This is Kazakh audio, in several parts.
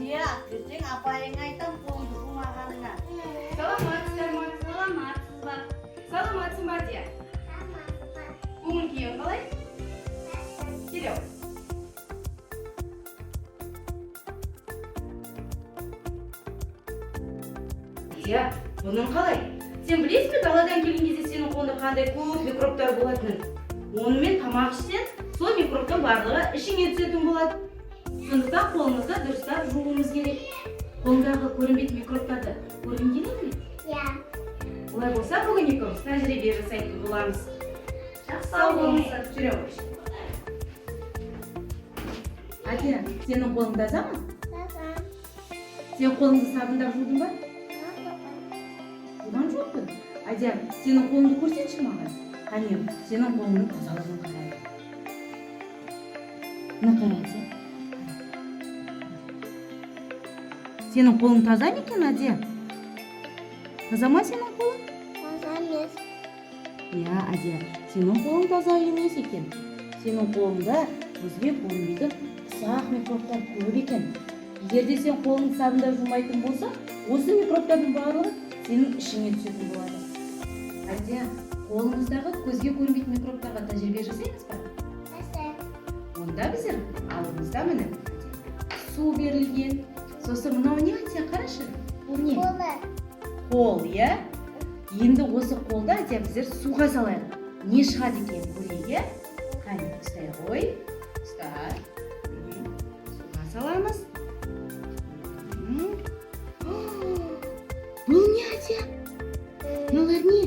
Adia, ертең апайың айтам қолыңды жумағаныңа. Саламатсың ба, Адия? Көңіл күйің қалай? Келеу. Адия, бұның қалай? Сен білесің бе, даладан келген кезде сенің қолыңда қандай көп микробтар болатынын? Онымен тамақ ішсең, сол микробтың барлығы ішіңе түсетін болады. Сондықтан қолымызды дұрыстап жууымыз керек. Қолыңдағы көрінбейтін микробтарды көргің келеді ме? Иә. Олай болса, бүгін екеуміз тәжірибе жасайтын боламыз. Сау болыңыздар, жүре қойшы. Адия, сенің қолың таза ма? Сен қолыңды сабындап жудың ба? Жуған жоқпын. Адия, сенің қолыңды көрсетші маған. Қане, сенің қолыңның тазалығын қарайын. Мына қара, Адия. Сенің қолың таза ма екен, Адия? Таза ма сенің қолың? Таза емес. Иә, Адия, сенің қолың таза емес екен. Сенің қолыңда көзге көрінбейтін ұсақ микробтар көп екен. Егер де сен қолыңды сабында жумайтын болса, осы микробтардың барлығы сенің ішіңе түсетін болады. Адия, қолыңыздағы көзге көрінбейтін микробтарға тәжірибе жасаймыз ба? Онда біздер алдымызда міне су берілген. Сосын мынау не, Адия, қарашы? Бұл не? Қол, иә? Енді осы қолда, Адия, біздер суға салайық. Не шығады екен көрейік, иә? Қане, ұстай ғой. Ұста. Суға саламыз. Бұл не, Адия? Мыналар не?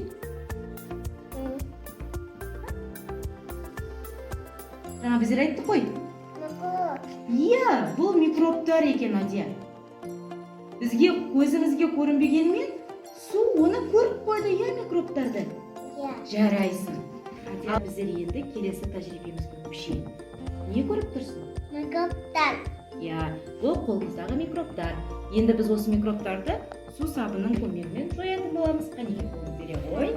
Жаңа біздер айттық қой. Иә, бұл микробтар екен, Адия. Бізге көзімізге көрінбегенмен, су оны көріп қойды, иә, микробтарды? Иә. Жарайсың. Адия, біздер енді келесі тәжірибемізге көшейік. Не көріп тұрсың? Микробтар. Иә, бұл қолымыздағы микробтар. Енді біз осы микробтарды су сабынның көмегімен жоятын боламыз. Қане, қолыңды бере ғой.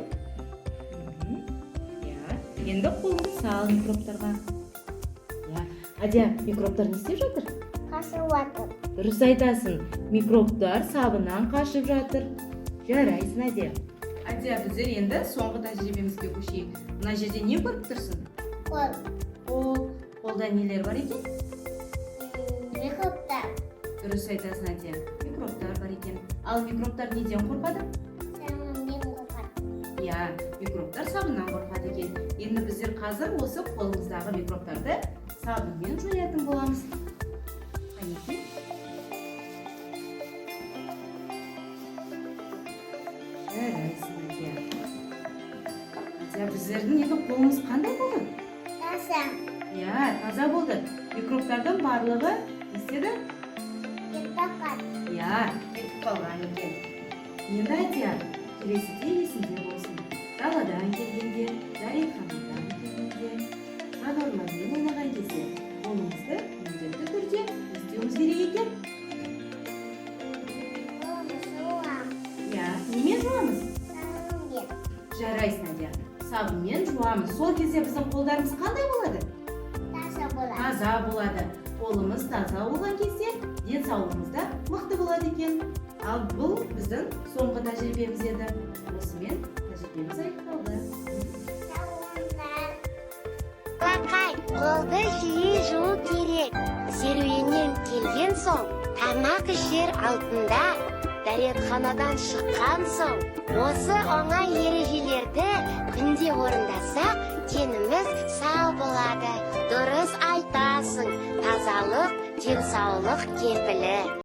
Иә, енді қолыңды сал микробтарға. Иә, Адия, микробтар не істеп жатыр? Қашып жатыр. Дұрыс айтасың, микробтар сабыннан қашып жатыр. Жарайсың, Адия. Адия, біздер енді соңғы тәжірибемізге көшейік. Мына жерде не көріп тұрсың? Қол. Қолда нелер бар екен? Микробтар. Дұрыс айтасың, Адия. Микробтар бар екен. Ал микробтар неден қорқады? Сабыннан қорқады. Иә, микробтар сабыннан қорқады екен. Енді біздер қазір осы қолымыздағы микробтарды сабынмен жоятын боламыз. Қанекей. Жарайсың, Адия. Адия, біздердің енді қолымыз қандай болды? Таза. Иә, таза болды. Микробтардың барлығы не істеді? Кетіп қалған. Иә, кетіп қалған екен. Енді, Адия, келесіде есіңде болсын. Даладан келгенде, дәретханадан келгенде, жануарлармен ойнаған кезде қолымызды міндетті түрде не істеуіміз керек екен? Иә, немен жуамыз? Сабынмен. Жарайсың, Адия. Сабынмен жуамыз. Сол кезде біздің қолдарымыз қандай болады? Таза болады. Таза болады. Қолымыз таза болған кезде денсаулығымыз да мықты болады екен. Ал бұл біздің соңғы тәжірибеміз еді. Осымен тәжірибеміз аяқталды. Бақай, қолды жиі жуу керек. Серуеннен келген соң, тамақ ішер алдында, дәретханадан шыққан соң, осы оңай ережелерді күнде орындасақ, деніміз сау болады. Дұрыс айтасың, тазалық денсаулық кепілі.